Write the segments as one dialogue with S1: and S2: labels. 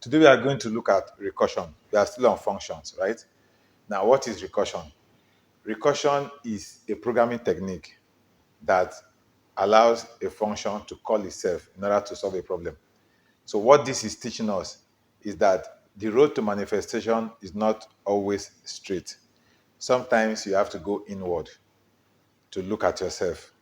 S1: Today we are going to look at recursion. We are still on functions, right? Now, what is recursion? Recursion is a programming technique that allows a function to call itself in order to solve a problem. So, what this is teaching us is that the road to manifestation is not always straight. Sometimes you have to go inward to look at yourself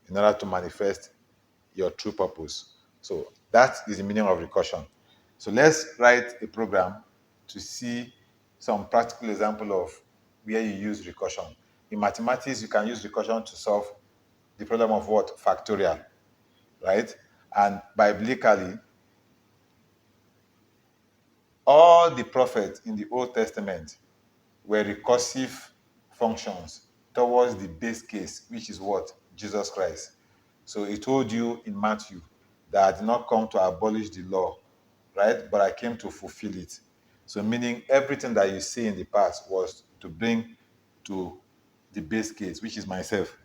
S1: in order to manifest your true purpose. So that is the meaning of recursion. So let's write a program to see some practical example of where you use recursion. In mathematics, you can use recursion to solve the problem of what? Factorial, right? And biblically, all the prophets in the Old Testament were recursive functions towards the base case, which is what? Jesus Christ. So he told you in Matthew that I did not come to abolish the law, right? But I came to fulfill it. So meaning everything that you see in the past was to bring to the base case, which is myself.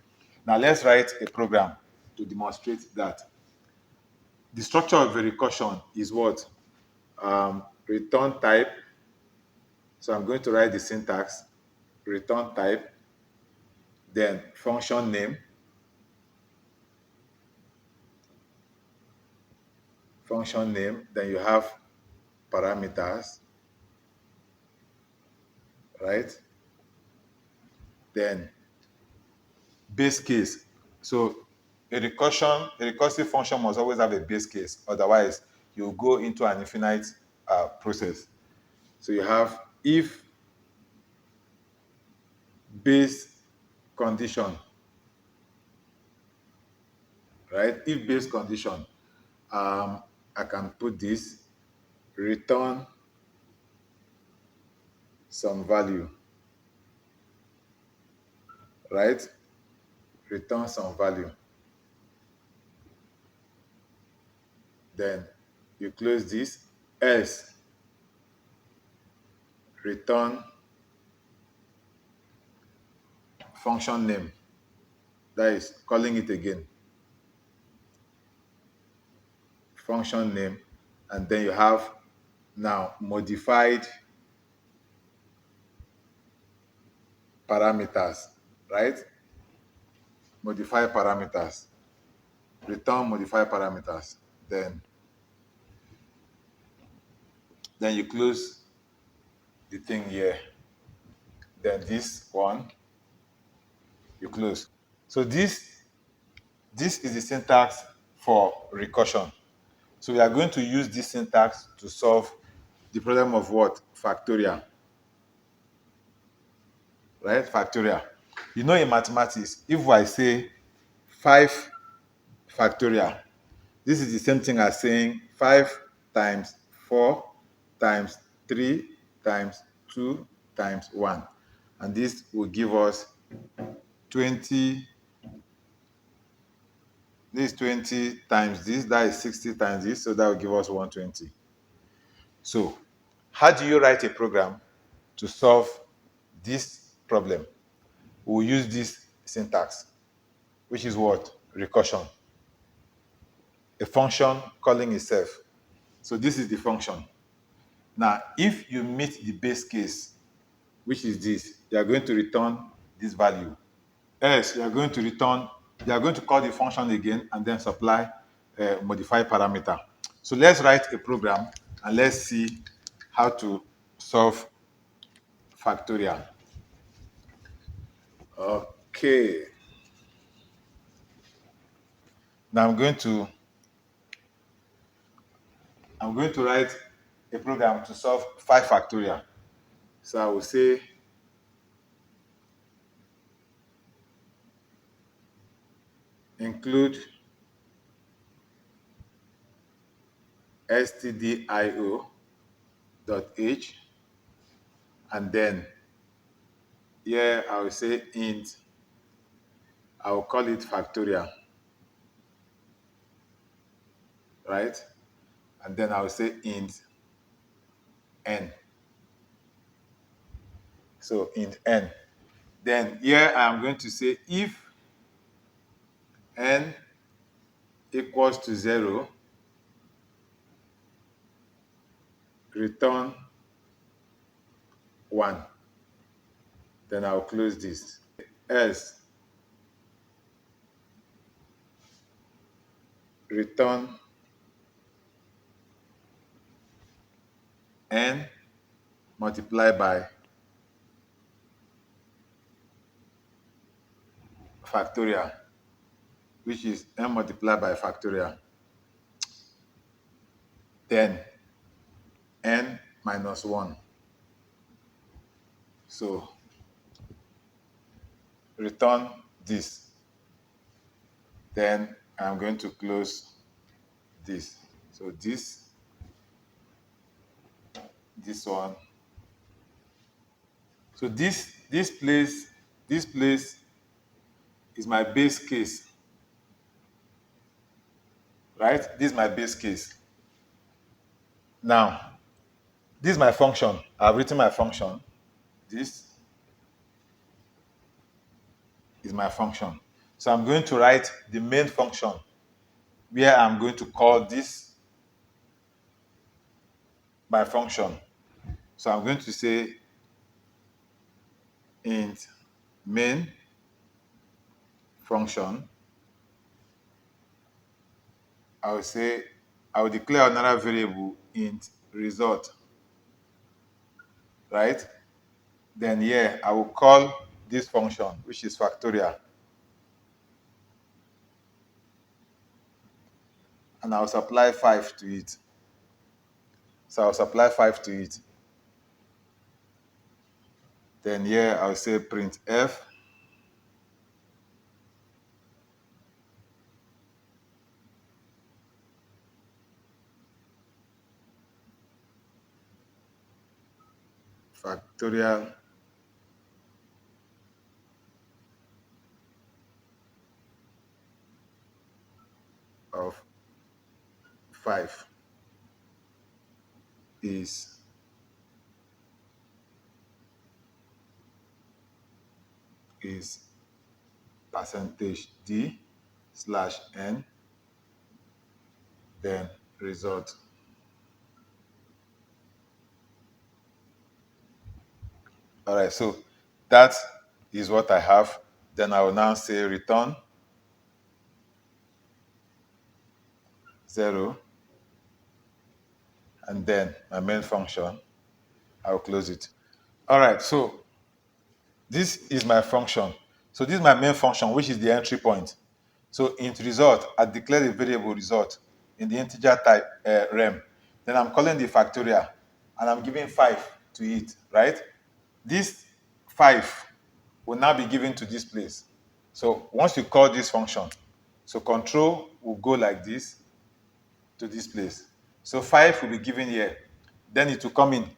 S1: Now let's write a program to demonstrate that. The structure of a recursion is what? Return type. So I'm going to write the syntax, return type, then function name, then you have parameters, right? Then base case. So a recursive function must always have a base case. Otherwise, you'll go into an infinite process. So you have if base condition, right? If base condition, I can put this return some value, right? Return some value. Then you close this, else return function name. That is calling it again. Function name. And then you have now modified parameters, right? Modify parameters. Return modify parameters. Then you close the thing here. Then this one, you close. So this is the syntax for recursion. So we are going to use this syntax to solve the problem of what? Factorial. Right? Factorial. You know, in mathematics, if I say 5 factorial, this is the same thing as saying 5 times 4 times 3 times 2 times 1. And this will give us 20. This is 20 times this, that is 60 times this, so that will give us 120. So, how do you write a program to solve this problem? We'll use this syntax, which is what? Recursion. A function calling itself. So this is the function. Now, if you meet the base case, which is this, you are going to return this value. Else, you are going to call the function again and then supply a modified parameter. So let's write a program and let's see how to solve factorial. Okay. Now I'm going to write a program to solve 5 factorial. So I will say include stdio dot h, and then here I will say int, I will call it factorial, right? And then I will say int n. So int n. Then here I am going to say if n equals to 0, return 1. Then I'll close this. Else, return n multiplied by factorial, which is n multiplied by factorial. Then n minus 1. So return this. Then I'm going to close this. So this one. So this place is my base case, right? This is my base case. Now, this is my function. I've written my function. This is my function. So I'm going to write the main function where I'm going to call this my function. So I'm going to say int main function. I will declare another variable int result, right? Then here I will call this function, which is factorial, and I'll supply 5 to it. So I'll supply 5 to it. Then here I'll say printf factorial of 5 is percentage d slash n, then result. All right, so that is what I have. Then I will now say return 0, and then my main function, I'll close it. All right, so this is my function. So this is my main function, which is the entry point. So int result, I declare the variable result in the integer type rem. Then I'm calling the factorial, and I'm giving 5 to it, right? This 5 will now be given to this place. So once you call this function, so control will go like this to this place. So 5 will be given here. Then it will come in.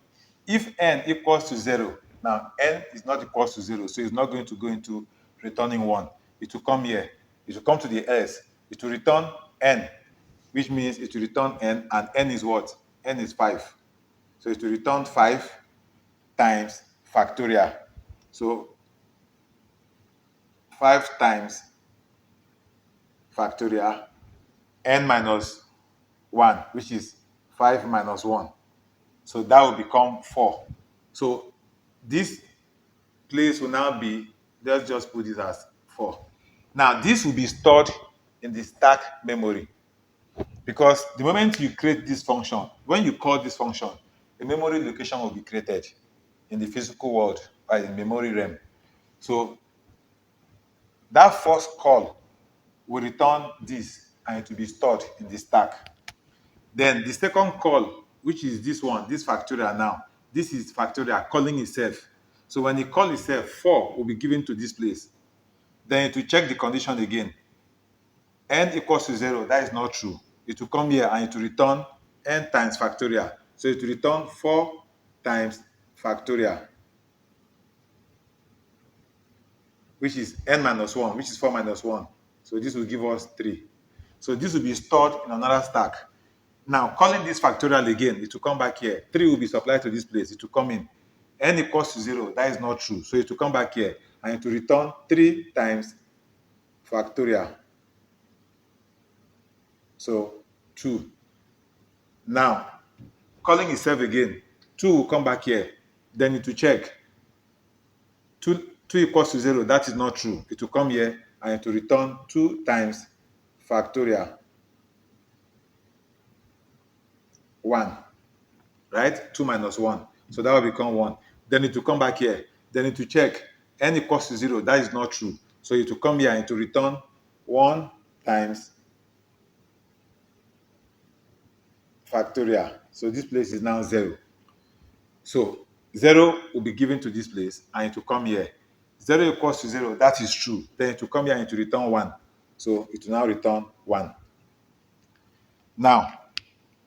S1: If n equals to 0, now n is not equals to 0, so it's not going to go into returning 1. It will come here. It will come to the else. It will return n, which means it will return n, and n is what? N is 5. So it will return 5 times factorial. So 5 times factorial n minus 1, which is 5 minus 1. So that will become 4. So this place will now be, let's just put this as 4. Now this will be stored in the stack memory, because the moment you create this function, when you call this function, a memory location will be created in the physical world by the memory RAM. So that first call will return this, and it will be stored in the stack. Then the second call, which is this one, this factorial now, this is factorial calling itself. So when it calls itself, 4 will be given to this place. Then it will check the condition again. N equals to 0, that is not true. It will come here and it will return n times factorial. So it will return 4 times factorial, which is n minus 1, which is 4 minus 1. So this will give us 3. So this will be stored in another stack. Now, calling this factorial again, it will come back here. 3 will be supplied to this place. It will come in. N equals to 0. That is not true. So it will come back here. And it will return 3 times factorial. So 2. Now, calling itself again. 2 will come back here. Then it will check. 2 equals to 0. That is not true. It will come here and it will return 2 times factorial 1. Right? 2 minus 1. So that will become 1. Then it will come back here. Then it will check. N equals to 0. That is not true. So it will come here and it will return 1 times factorial. So this place is now 0. So 0 will be given to this place and it will come here. 0 equals to 0. That is true. Then it will come here and it will return 1. So it will now return 1. Now,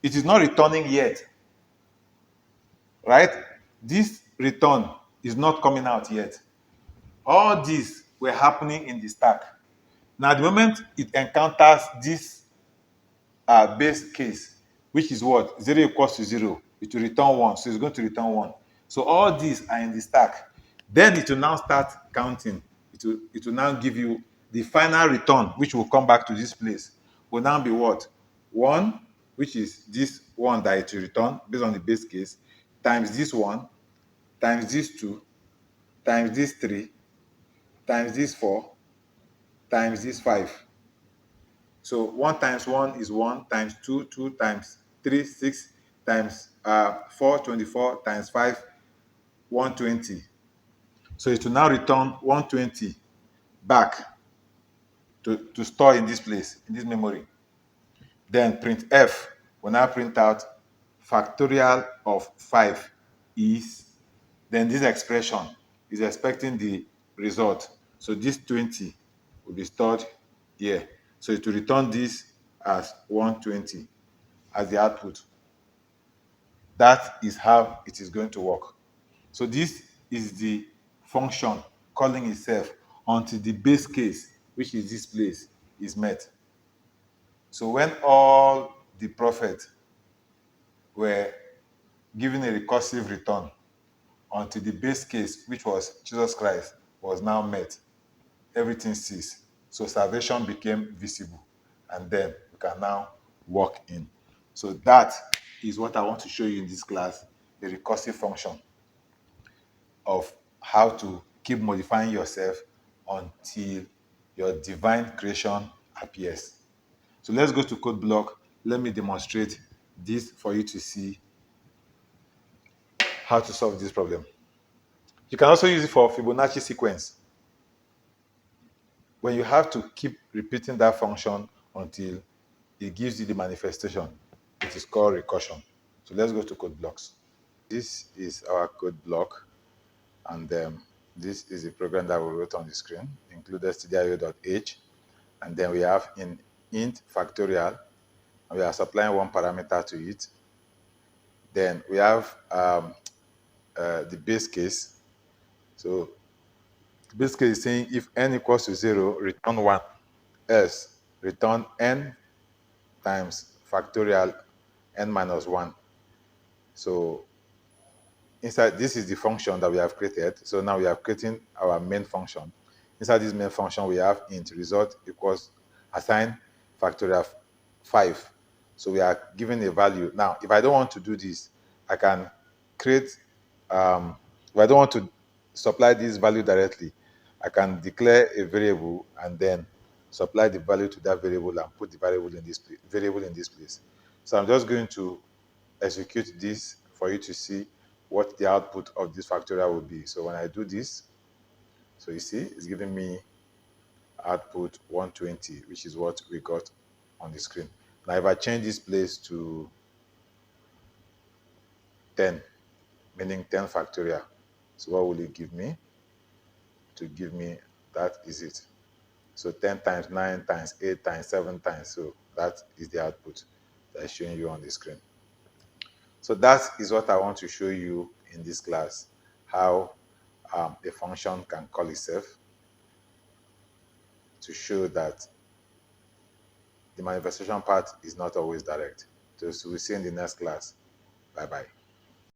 S1: it is not returning yet. Right? This return is not coming out yet. All these were happening in the stack. Now, the moment it encounters this base case, which is what? 0 equals to 0, it will return 1. So it's going to return 1. So all these are in the stack. Then it will now start counting. It will now give you the final return, which will come back to this place. Will now be what? 1, which is this 1 that it will return based on the base case, times this 1, times this 2, times this 3, times this 4, times this 5. So 1 times 1 is 1, times 2, 2, times 3, 6, times 4, 24, times 5, 120. So it will now return 120 back to store in this place, in this memory. Then printf will now print out factorial of 5 is, then this expression is expecting the result. So this 20 will be stored here. So it will return this as 120 as the output. That is how it is going to work. So this is the function calling itself until the base case, which is this place, is met. So when all the prophets were given a recursive return until the base case, which was Jesus Christ, was now met, everything ceased. So salvation became visible, and then we can now walk in. So that is what I want to show you in this class, the recursive function of how to keep modifying yourself until your divine creation appears. So let's go to code block. Let me demonstrate this for you to see how to solve this problem. You can also use it for Fibonacci sequence. When you have to keep repeating that function until it gives you the manifestation, it is called recursion. So let's go to code blocks. This is our code block, and this is the program that we wrote on the screen, included stdio.h, and then we have in int factorial, and we are supplying one parameter to it. Then we have the base case. So the base case is saying if n equals to 0, return 1, else return n times factorial n minus 1. So inside, this is the function that we have created. So now we are creating our main function. Inside this main function, we have int result equals assign factorial 5. So we are given a value. Now, if I don't want to do this, I can create, if I don't want to supply this value directly, I can declare a variable and then supply the value to that variable and put the variable in this place. So I'm just going to execute this for you to see what the output of this factorial will be. So when I do this, so you see, it's giving me output 120, which is what we got on the screen. Now, if I change this place to 10, meaning 10 factorial, so what will it give me? To give me, that is it. So 10 times 9 times 8 times 7 times. So that is the output that is showing you on the screen. So that is what I want to show you in this class, how a function can call itself to show that the manifestation part is not always direct. So we'll see in the next class. Bye-bye.